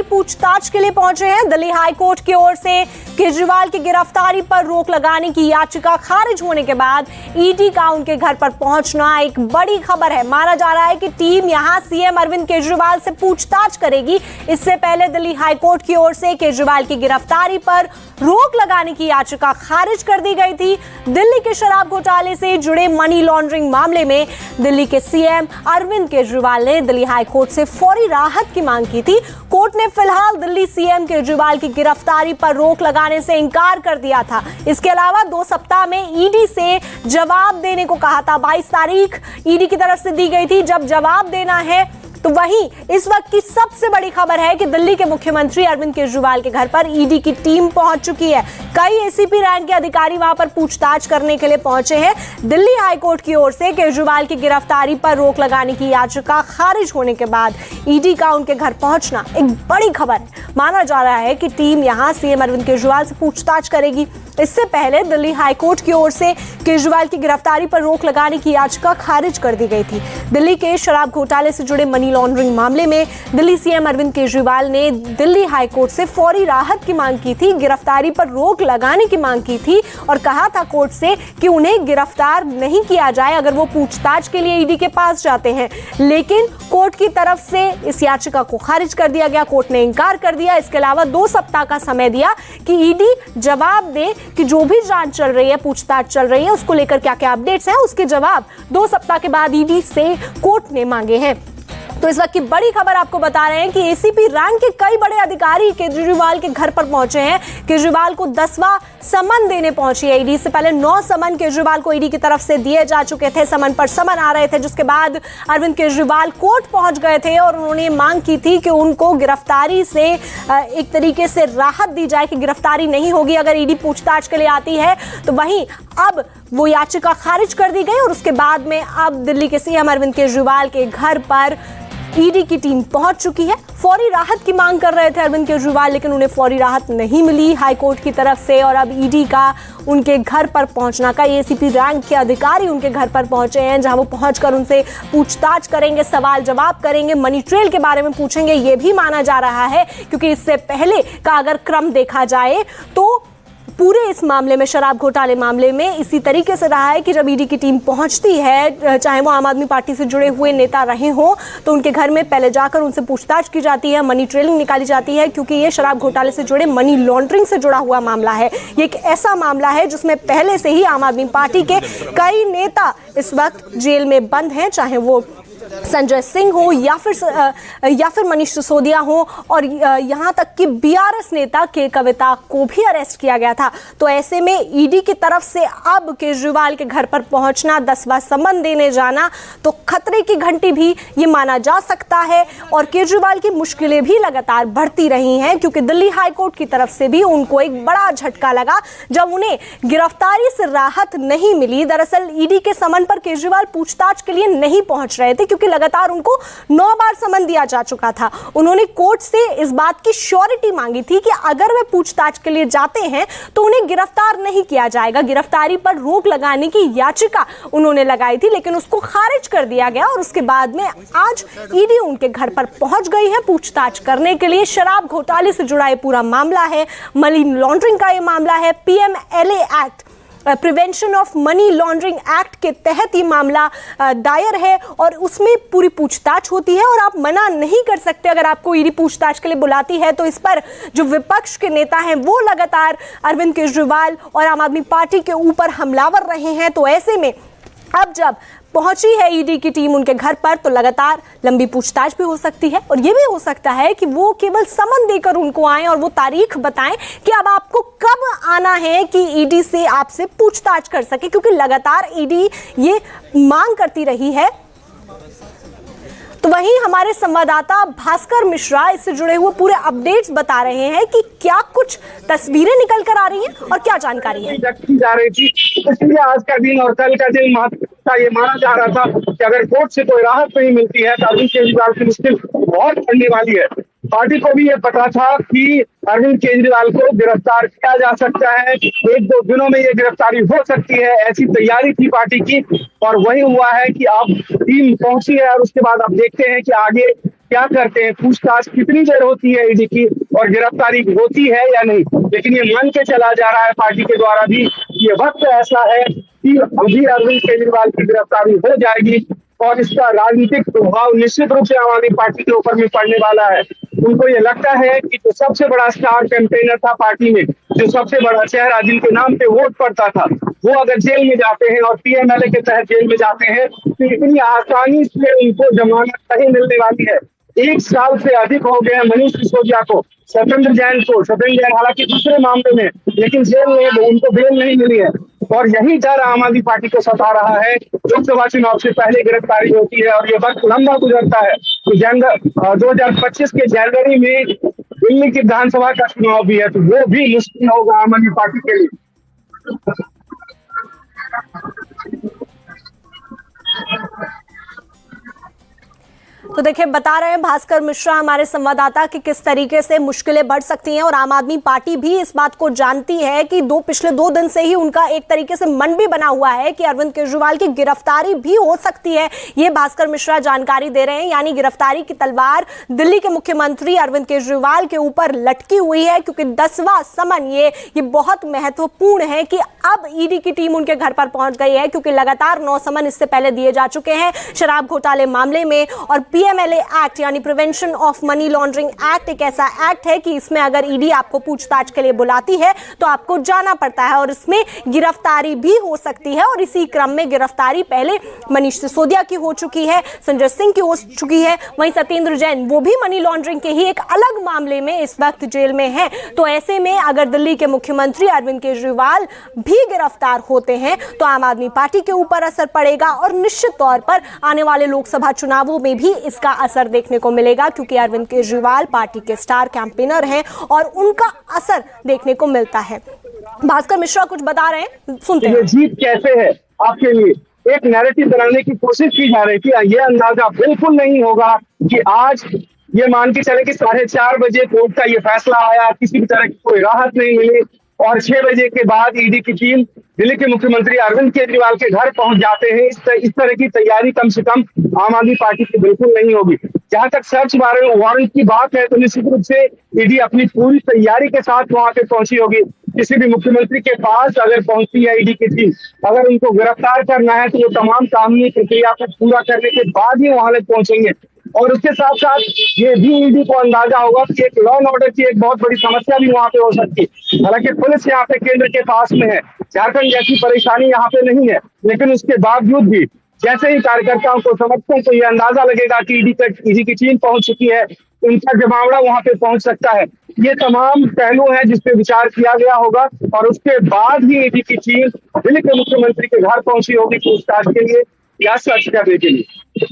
ED पूछताछ के लिए पहुंचे हैं। दिल्ली हाईकोर्ट की ओर से केजरीवाल की गिरफ्तारी पर रोक लगाने की याचिका खारिज होने के बाद ईडी का उनके घर पर पहुंचना एक बड़ी खबर है। माना जा रहा है कि टीम यहां सीएम अरविंद केजरीवाल से पूछताछ करेगी। इससे पहले दिल्ली हाईकोर्ट की ओर से केजरीवाल की गिरफ्तारी पर रोक लगाने की याचिका खारिज कर दी गई थी। दिल्ली के शराब घोटाले से जुड़े मनी लॉन्ड्रिंग मामले में दिल्ली के सीएम अरविंद केजरीवाल ने दिल्ली हाईकोर्ट से फौरी राहत की मांग की थी। कोर्ट ने फिलहाल दिल्ली सीएम केजरीवाल की गिरफ्तारी पर रोक लगाने से इनकार कर दिया था। इसके अलावा 2 सप्ताह में ईडी से जवाब देने को कहा था। 22 तारीख ईडी की तरफ से दी गई थी जब जवाब देना है। तो वहीं इस वक्त की सबसे बड़ी खबर है कि दिल्ली के मुख्यमंत्री अरविंद केजरीवाल के घर पर ईडी की टीम पहुंच चुकी है। कई एसीपी रैंक के अधिकारी वहां पर पूछताछ करने के लिए पहुंचे हैं। दिल्ली हाईकोर्ट की ओर से केजरीवाल की गिरफ्तारी पर रोक लगाने की याचिका खारिज होने के बाद ईडी का उनके घर पहुंचना एक बड़ी खबर है। माना जा रहा है कि टीम यहां सीएम अरविंद केजरीवाल से पूछताछ करेगी। इससे पहले दिल्ली हाईकोर्ट की ओर से केजरीवाल की गिरफ्तारी पर रोक लगाने की याचिका खारिज कर दी गई थी। दिल्ली के शराब घोटाले से जुड़े मनी लॉन्ड्रिंग मामले में दिल्ली सीएम अरविंद केजरीवाल ने दिल्ली हाईकोर्ट से फौरी राहत की मांग की थी, गिरफ्तारी पर रोक लगाने की मांग की थी और कहा था कोर्ट से कि उन्हें गिरफ्तार नहीं किया जाए अगर वो पूछताछ के लिए ईडी के पास जाते हैं। लेकिन कोर्ट की तरफ से इस याचिका को खारिज कर दिया गया। कोर्ट ने इनकार कर दिया। इसके अलावा 2 सप्ताह का समय दिया कि ईडी जवाब दे कि जो भी जांच चल रही है, पूछताछ चल रही है, उसको लेकर क्या क्या अपडेट्स हैं, उसके जवाब 2 सप्ताह के बाद ईडी से कोर्ट ने मांगे हैं। तो इस वक्त की बड़ी खबर आपको बता रहे हैं कि एसीपी रैंक के कई बड़े अधिकारी केजरीवाल के घर पर पहुंचे हैं। केजरीवाल को 10वां समन देने पहुंची है ईडी। से पहले 9 समन केजरीवाल को ईडी की तरफ से दिए जा चुके थे। समन पर समन आ रहे थे, जिसके बाद अरविंद केजरीवाल कोर्ट पहुंच गए थे और उन्होंने मांग की थी कि उनको गिरफ्तारी से एक तरीके से राहत दी जाए कि गिरफ्तारी नहीं होगी अगर ईडी पूछताछ के लिए आती है। तो वहीं अब वो याचिका खारिज कर दी गई और उसके बाद में अब दिल्ली के सीएम अरविंद केजरीवाल के घर पर ईडी की टीम पहुंच चुकी है। फौरी राहत की मांग कर रहे थे अरविंद केजरीवाल, लेकिन उन्हें फौरी राहत नहीं मिली हाईकोर्ट की तरफ से और अब ईडी का उनके घर पर पहुंचना का एसीपी रैंक के अधिकारी उनके घर पर पहुंचे हैं, जहां वो पहुंचकर उनसे पूछताछ करेंगे, सवाल जवाब करेंगे, मनी ट्रेल के बारे में पूछेंगे। ये भी माना जा रहा है क्योंकि इससे पहले का अगर क्रम देखा जाए तो पूरे इस मामले में, शराब घोटाले मामले में इसी तरीके से रहा है कि जब ईडी की टीम पहुंचती है, चाहे वो आम आदमी पार्टी से जुड़े हुए नेता रहे हों, तो उनके घर में पहले जाकर उनसे पूछताछ की जाती है, मनी ट्रेलिंग निकाली जाती है, क्योंकि ये शराब घोटाले से जुड़े मनी लॉन्ड्रिंग से जुड़ा हुआ मामला है। ये एक ऐसा मामला है जिसमें पहले से ही आम आदमी पार्टी के कई नेता इस वक्त जेल में बंद हैं, चाहे वो संजय सिंह हो या फिर मनीष सिसोदिया हो और यहां तक कि बीआरएस नेता के कविता को भी अरेस्ट किया गया था। तो ऐसे में ईडी की तरफ से अब केजरीवाल के घर पर पहुंचना, 10वां समन देने जाना, तो खतरे की घंटी भी ये माना जा सकता है। और केजरीवाल की मुश्किलें भी लगातार बढ़ती रही हैं क्योंकि दिल्ली हाईकोर्ट की तरफ से भी उनको एक बड़ा झटका लगा जब उन्हें गिरफ्तारी से राहत नहीं मिली। दरअसल ईडी के समन पर केजरीवाल पूछताछ के लिए नहीं पहुंच रहे थे क्योंकि लगातार उनको 9 बार समन दिया जा चुका था। उन्होंने कोर्ट से इस बात की श्योरिटी मांगी थी कि अगर वे पूछताछ के लिए जाते हैं तो उन्हें गिरफ्तार नहीं किया जाएगा। गिरफ्तारी पर रोक लगाने की याचिका उन्होंने लगाई थी, लेकिन उसको खारिज कर दिया गया और उसके बाद में आज ईडी उनके घर पर पहुंच गई है पूछताछ करने के लिए। शराब घोटाले से जुड़ा ये पूरा मामला है, मनी लॉन्ड्रिंग का ये मामला है। PMLA act, prevention of money laundering act के तहत ये मामला दायर है और उसमें पूरी पूछताछ होती है और आप मना नहीं कर सकते। अगर आपको ईडी पूछताछ के लिए बुलाती है तो इस पर जो विपक्ष के नेता हैं वो लगातार अरविंद केजरीवाल और आम आदमी पार्टी के ऊपर हमलावर रहे हैं। तो ऐसे में अब जब पहुंची है ईडी की टीम उनके घर पर तो लगातार लंबी पूछताछ भी हो सकती है और ये भी हो सकता है कि वो केवल समन देकर उनको आए और वो तारीख बताएं कि अब आपको कब आना है कि ईडी से आपसे पूछताछ कर सके, क्योंकि लगातार ईडी ये मांग करती रही है। तो वहीं हमारे संवाददाता भास्कर मिश्रा इससे जुड़े हुए पूरे अपडेट्स बता रहे हैं कि क्या कुछ तस्वीरें निकल कर आ रही हैं और क्या जानकारी है। जा रही थी, इसलिए आज का दिन और कल का दिन महत्वपूर्ण ये माना जा रहा था कि अगर कोर्ट से कोई राहत नहीं मिलती है तो अरविंद केजरीवाल की मुश्किल बहुत बढ़ने वाली है। पार्टी को भी ये पता था कि अरविंद केजरीवाल को गिरफ्तार किया जा सकता है, 1-2 दिनों में ये गिरफ्तारी हो सकती है, ऐसी तैयारी थी पार्टी की और वही हुआ है कि अब टीम पहुंची है और उसके बाद अब देखते हैं कि आगे क्या करते हैं, पूछताछ कितनी देर होती है ईडी की और गिरफ्तारी होती है या नहीं। लेकिन ये मान के चला जा रहा है पार्टी के द्वारा भी, ये वक्त ऐसा है कि अभी अरविंद केजरीवाल की गिरफ्तारी हो जाएगी और इसका राजनीतिक प्रभाव निश्चित रूप से आम आदमी पार्टी के ऊपर भी पड़ने वाला है। उनको ये लगता है कि जो सबसे बड़ा स्टार कैंपेनर था पार्टी में, जो सबसे बड़ा चेहरा जिनके नाम पे वोट पड़ता था, वो अगर जेल में जाते हैं और पीएमएलए के तहत जेल में जाते हैं तो इतनी आसानी से उनको जमानत नहीं मिलने वाली है। 1 साल से अधिक हो गए मनीष सिसोदिया को, सत्येंद्र जैन हालांकि दूसरे मामले में, लेकिन जेल में उनको बेल नहीं मिली है। और यही डर आम आदमी पार्टी को सता रहा है। लोकसभा चुनाव से पहले गिरफ्तारी होती है और ये वक्त लंबा गुजरता है। तो 2025 के जनवरी में दिल्ली की विधानसभा का चुनाव भी है, तो वो भी मुश्किल होगा आम आदमी पार्टी के लिए। तो देखिए, बता रहे हैं भास्कर मिश्रा हमारे संवाददाता कि किस तरीके से मुश्किलें बढ़ सकती हैं और आम आदमी पार्टी भी इस बात को जानती है कि पिछले 2 दिन से ही उनका एक तरीके से मन भी बना हुआ है कि अरविंद केजरीवाल की गिरफ्तारी भी हो सकती है। ये भास्कर मिश्रा जानकारी दे रहे हैं, यानी गिरफ्तारी की तलवार दिल्ली के मुख्यमंत्री अरविंद केजरीवाल के ऊपर लटकी हुई है, क्योंकि 10वां समन ये बहुत महत्वपूर्ण है कि अब ईडी की टीम उनके घर पर पहुंच गई है, क्योंकि लगातार 9 समन इससे पहले दिए जा चुके हैं शराब घोटाले मामले में। और पीएमएलए एक्ट यानी prevention of money laundering act एक ऐसा एक्ट है कि इसमें अगर ईडी आपको पूछताछ के लिए बुलाती है तो आपको जाना पड़ता है और इसमें गिरफ्तारी भी हो सकती है। और इसी क्रम में गिरफ्तारी पहले मनीष सिसोदिया की हो चुकी है, संजय सिंह की हो चुकी है, वहीं सत्येंद्र जैन वो भी मनी लॉन्ड्रिंग के ही एक अलग मामले में इस वक्त जेल में है। तो ऐसे में अगर दिल्ली के मुख्यमंत्री अरविंद केजरीवाल भी गिरफ्तार होते हैं तो आम आदमी पार्टी के ऊपर असर पड़ेगा और निश्चित तौर पर आने वाले लोकसभा चुनावों में भी इसका असर देखने को मिलेगा, क्योंकि अरविंद केजरीवाल पार्टी के स्टार कैंपेनर हैं और उनका असर देखने को मिलता है। भास्कर मिश्रा कुछ बता रहे हैं, सुनते हैं। ये जीत कैसे है आपके लिए, एक नैरेटिव बनाने की कोशिश की जा रही थी। ये अंदाजा बिल्कुल नहीं होगा कि आज ये मान के चले कि 4:30 बजे कोर्ट का ये फैसला आया, किसी भी तरह की कोई राहत नहीं मिली और 6 बजे के बाद ईडी की टीम दिल्ली के मुख्यमंत्री अरविंद केजरीवाल के घर पहुंच जाते हैं। इस तरह की तैयारी कम से कम आम आदमी पार्टी की बिल्कुल नहीं होगी। जहां तक सर्च वारंट की बात है तो निश्चित रूप से ईडी अपनी पूरी तैयारी के साथ वहां पे पहुंची होगी। किसी भी मुख्यमंत्री के पास अगर पहुंचती है ईडी की टीम, अगर उनको गिरफ्तार करना है तो वो तमाम कानूनी प्रक्रिया को पूरा करने के बाद ही वहां तक पहुंचेंगे। और उसके साथ साथ ये भी ईडी को अंदाजा होगा कि एक लॉ एंड ऑर्डर की एक बहुत बड़ी समस्या भी वहां पे हो सकती है। हालांकि पुलिस यहाँ पे केंद्र के पास में है, झारखंड जैसी परेशानी यहाँ पे नहीं है, लेकिन उसके बावजूद भी जैसे ही कार्यकर्ताओं को समझते हैं तो ये अंदाजा लगेगा कि ईडी की टीम पहुंच चुकी है, उनका जमावड़ा वहां पे पहुंच सकता है। ये तमाम पहलू हैं जिस पे विचार किया गया होगा और उसके बाद ही ईडी की टीम दिल्ली के मुख्यमंत्री के घर पहुंची होगी पूछताछ के लिए या सर्च करने के लिए।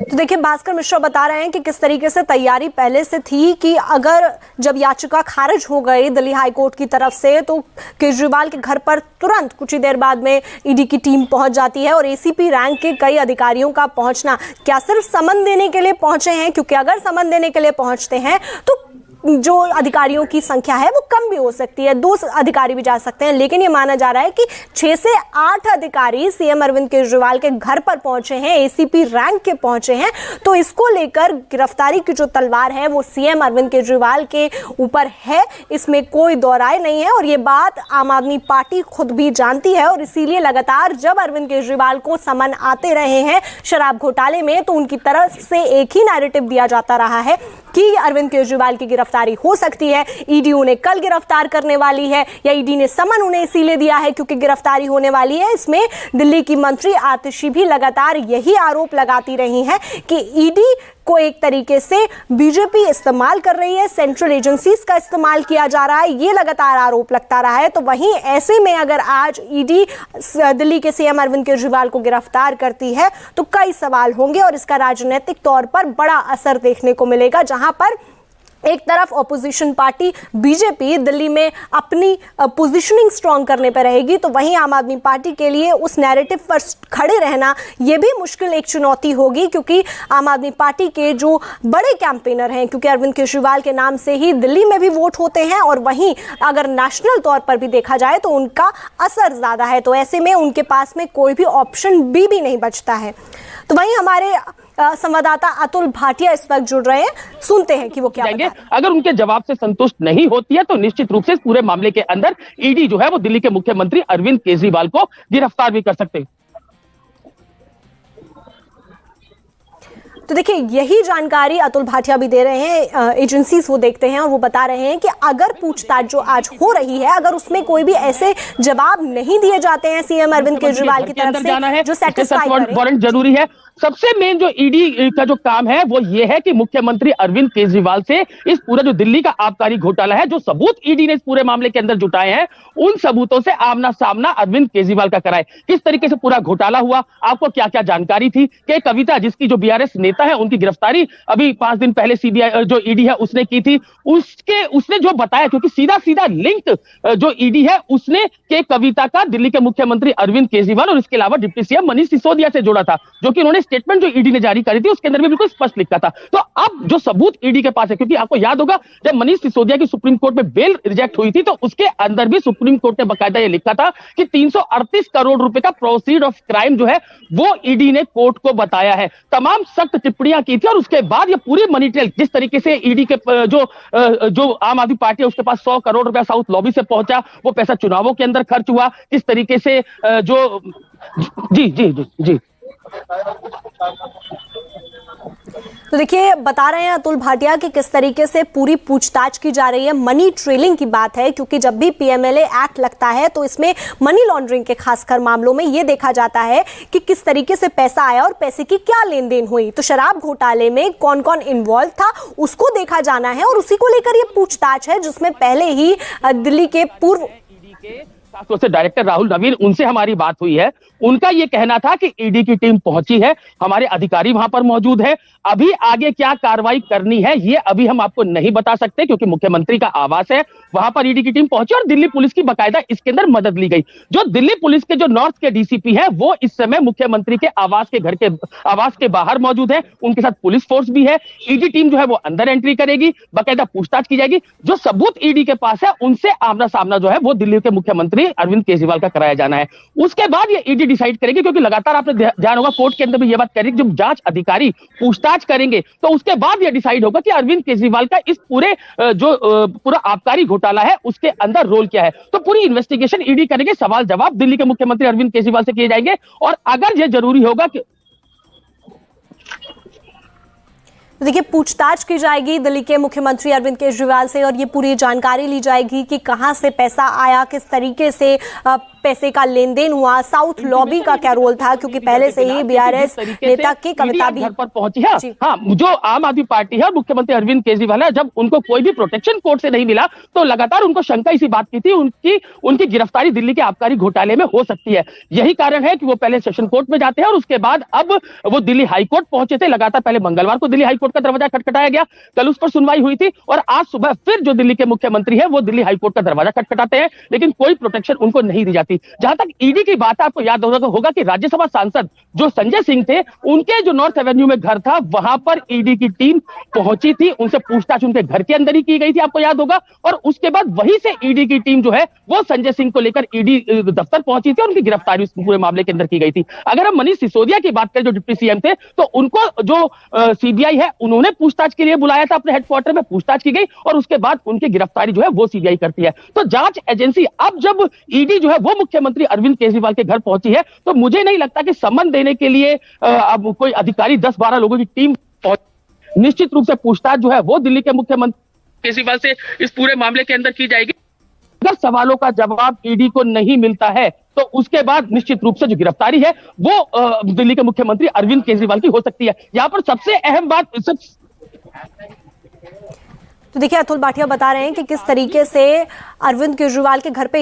तो देखिए, भास्कर मिश्रा बता रहे हैं कि किस तरीके से तैयारी पहले से थी कि अगर जब याचिका खारिज हो गई दिल्ली हाई कोर्ट की तरफ से तो केजरीवाल के घर पर तुरंत कुछ ही देर बाद में ईडी की टीम पहुंच जाती है। और एसीपी रैंक के कई अधिकारियों का पहुंचना क्या सिर्फ समन देने के लिए पहुंचे हैं, क्योंकि अगर समन देने के लिए पहुंचते हैं तो जो अधिकारियों की संख्या है वो कम भी हो सकती है, 2 अधिकारी भी जा सकते हैं, लेकिन ये माना जा रहा है कि 6 से 8 अधिकारी सीएम अरविंद केजरीवाल के घर पर पहुंचे हैं, एसीपी रैंक के पहुंचे हैं। तो इसको लेकर गिरफ्तारी की जो तलवार है वो सीएम अरविंद केजरीवाल के ऊपर है, इसमें कोई दो राय नहीं है। और ये बात आम आदमी पार्टी खुद भी जानती है और इसीलिए लगातार जब अरविंद केजरीवाल को समन आते रहे हैं शराब घोटाले में तो उनकी तरफ से एक ही नैरेटिव दिया जाता रहा है कि अरविंद केजरीवाल की गिरफ्तारी हो सकती है, ईडी उन्हें कल गिरफ्तार करने वाली है या ईडी ने समन उन्हें इसीलिए दिया है क्योंकि गिरफ्तारी होने वाली है। इसमें दिल्ली की मंत्री आतिशी भी लगातार यही आरोप लगाती रही हैं कि ईडी को एक तरीके से बीजेपी इस्तेमाल कर रही है, सेंट्रल एजेंसीज का इस्तेमाल किया जा रहा है, ये लगातार आरोप लगता रहा है। तो वहीं ऐसे में अगर आज ईडी दिल्ली के सीएम अरविंद केजरीवाल को गिरफ्तार करती है तो कई सवाल होंगे और इसका राजनीतिक तौर पर बड़ा असर देखने को मिलेगा, जहां पर एक तरफ ऑपोजिशन पार्टी बीजेपी दिल्ली में अपनी पोजीशनिंग स्ट्रांग करने पर रहेगी, तो वहीं आम आदमी पार्टी के लिए उस नैरेटिव पर खड़े रहना ये भी मुश्किल एक चुनौती होगी, क्योंकि आम आदमी पार्टी के जो बड़े कैंपेनर हैं, क्योंकि अरविंद केजरीवाल के नाम से ही दिल्ली में भी वोट होते हैं और वहीं अगर नेशनल तौर पर भी देखा जाए तो उनका असर ज़्यादा है, तो ऐसे में उनके पास में कोई भी ऑप्शन भी नहीं बचता है। तो वहीं हमारे संवाददाता अतुल भाटिया इस वक्त जुड़ रहे हैं, सुनते हैं कि वो क्या जाएंगे। अगर उनके जवाब से संतुष्ट नहीं होती है तो निश्चित रूप से इस पूरे मामले के अंदर ईडी जो है वो दिल्ली के मुख्यमंत्री अरविंद केजरीवाल को गिरफ्तार भी कर सकते हैं। तो देखिए, यही जानकारी अतुल भाटिया भी दे रहे हैं, एजेंसीज वो देखते हैं और वो बता रहे हैं कि अगर पूछताछ जो आज हो रही है, अगर उसमें कोई भी ऐसे जवाब नहीं दिए जाते हैं सीएम अरविंद केजरीवाल की तरफ से जो सेटिस्फाई करें, वारंट जरूरी है। सबसे मेन जो ईडी का जो काम है वो ये है कि मुख्यमंत्री अरविंद केजरीवाल से इस पूरा जो दिल्ली का आबकारी घोटाला है, जो सबूत ईडी ने इस पूरे मामले के अंदर जुटाए हैं, उन सबूतों से आमना सामना अरविंद केजरीवाल का कराए। किस तरीके से पूरा घोटाला हुआ, आपको क्या क्या जानकारी थी कि कविता जिसकी जो बीआरएस नेता है उनकी गिरफ्तारी अभी 5 दिन पहले सीबीआई जो ईडी है उसने की थी, उसने जो बताया, क्योंकि सीधा सीधा लिंक जो ईडी है उसने के कविता का दिल्ली के मुख्यमंत्री अरविंद केजरीवाल और इसके अलावा डिप्टी सीएम मनीष सिसोदिया से जोड़ा था, जो कि उन्होंने स्टेटमेंट जो ईडी ने जारी करी थी उसके अंदर भी बिल्कुल स्पष्ट लिखा था। तो अब जो सबूत ईडी के पास है, क्योंकि आपको याद होगा जब मनीष सिसोदिया की सुप्रीम कोर्ट में बेल रिजेक्ट हुई थी तो उसके अंदर भी सुप्रीम कोर्ट ने बकायदा ये लिखा था कि 338 करोड़ रुपए का प्रोसीड ऑफ क्राइम जो है वो ईडी ने कोर्ट को बताया है। तमाम सख्त टिप्पणियां की थी और उसके बाद ये पूरी मनी ट्रेल जिस तरीके से ईडी के जो आम आदमी पार्टी है उसके पास 100 करोड़ रुपया साउथ लॉबी से पहुंचा, वो पैसा चुनावों के अंदर खर्च हुआ, किस तरीके से जो जी जी जी जी तो देखिए, बता रहे हैं अतुल भाटिया कि किस तरीके से पूरी पूछताछ की जा रही है। मनी ट्रेलिंग की बात है, क्योंकि जब भी पीएमएलए एक्ट लगता है तो इसमें मनी लॉन्ड्रिंग के खासकर मामलों में यह देखा जाता है कि किस तरीके से पैसा आया और पैसे की क्या लेन देन हुई। तो शराब घोटाले में कौन कौन इन्वॉल्व था उसको देखा जाना है और उसी को लेकर यह पूछताछ है, जिसमें पहले ही दिल्ली के पूर्व से डायरेक्टर राहुल नवीन, उनसे हमारी बात हुई है। उनका यह कहना था कि ईडी की टीम पहुंची है, हमारे अधिकारी वहां पर मौजूद है, अभी आगे क्या कार्रवाई करनी है ये अभी हम आपको नहीं बता सकते, क्योंकि मुख्यमंत्री का आवास है, वहां पर ईडी की टीम पहुंची और दिल्ली पुलिस की बकायदा इसके अंदर मदद ली गई। जो दिल्ली पुलिस के जो नॉर्थ के डीसीपी है वो इस समय मुख्यमंत्री के आवास के बाहर मौजूद है, उनके साथ पुलिस फोर्स भी है। ईडी टीम जो है वो अंदर एंट्री करेगी, बकायदा पूछताछ की जाएगी। जो सबूत ईडी के पास है उनसे आमना सामना जो है वो दिल्ली के मुख्यमंत्री अरविंद केजरीवाल का कराया जाना है। उसके बाद ये ईडी डिसाइड करेगी, क्योंकि लगातार आपने ध्यान होगा कोर्ट के अंदर भी ये बात करेगी, जब जांच अधिकारी पूछताछ करेंगे तो उसके बाद यह डिसाइड होगा कि अरविंद केजरीवाल का इस पूरे पूरा आबकारी घोटाला है उसके अंदर रोल क्या है। तो पूरी इन्वेस्टिगेशन ईडी करेंगे, सवाल जवाब दिल्ली के मुख्यमंत्री अरविंद केजरीवाल से किए जाएंगे और अगर यह जरूरी होगा कि देखिए, पूछताछ की जाएगी दिल्ली के मुख्यमंत्री अरविंद केजरीवाल से और ये पूरी जानकारी ली जाएगी कि कहां से पैसा आया, किस तरीके से पैसे का लेन देन हुआ, साउथ लॉबी का क्या रोल था, क्योंकि पहले से ही बीआरएस नेता की कविता भी घर पर पहुंची है। हाँ, जो आम आदमी पार्टी है और मुख्यमंत्री अरविंद केजरीवाल है, जब उनको कोई भी प्रोटेक्शन कोर्ट से नहीं मिला तो लगातार उनको शंका इसी बात की थी उनकी गिरफ्तारी दिल्ली के आबकारी घोटाले में हो सकती है। यही कारण है कि वो पहले सेशन कोर्ट में जाते हैं और उसके बाद अब वो दिल्ली हाईकोर्ट पहुंचे थे। लगातार पहले मंगलवार को दिल्ली हाईकोर्ट का दरवाजा खटखटाया गया, कल उस पर सुनवाई हुई थी और आज सुबह फिर जो दिल्ली के मुख्यमंत्री है वो दिल्ली हाईकोर्ट का दरवाजा खटखटाते हैं, लेकिन कोई प्रोटेक्शन उनको नहीं दी जाती। जहां तक ईडी की बात है, आपको याद होगा कि राज्यसभा सांसद जो संजय सिंह थे, उनके जो नॉर्थ एवेन्यू में घर था वहां पर ईडी की टीम पहुंची थी, उनसे पूछताछ उनके घर के अंदर ही की गई थी, आपको याद होगा। और उसके बाद वहीं से ईडी की टीम जो है वो संजय सिंह को लेकर ईडी दफ्तर पहुंची थी और उनकी गिरफ्तारी उस पूरे मामले के अंदर की गई थी। अगर हम मनीष सिसोदिया की बात करें जो डिप्टी सीएम थे, तो उनको जो सीबीआई है उन्होंने पूछताछ के लिए बुलाया था, अपने हेडक्वार्टर में पूछताछ की गई और उसके बाद उनकी गिरफ्तारी जो है वो सीबीआई करती है। तो जांच एजेंसी अब जब ईडी जो है वो मुख्यमंत्री अरविंद केजरीवाल के घर पहुंची है, तो मुझे नहीं लगता कि सम्मन देने के लिए अब कोई अधिकारी 10-12 लोगों की टीम निश्चित रूप से पूछताछ जो है वो दिल्ली के मुख्यमंत्री केजरीवाल से इस पूरे मामले के अंदर की जाएगी। अगर सवालों का जवाब ईडी को नहीं मिलता है तो उसके बाद निश्चित रूप से जो गिरफ्तारी है वो दिल्ली के मुख्यमंत्री अरविंद केजरीवाल की हो सकती है। यहां पर सबसे अहम बात तो देखिए, अतुल भाटिया बता रहे हैं कि किस तरीके से अरविंद केजरीवाल के घर पे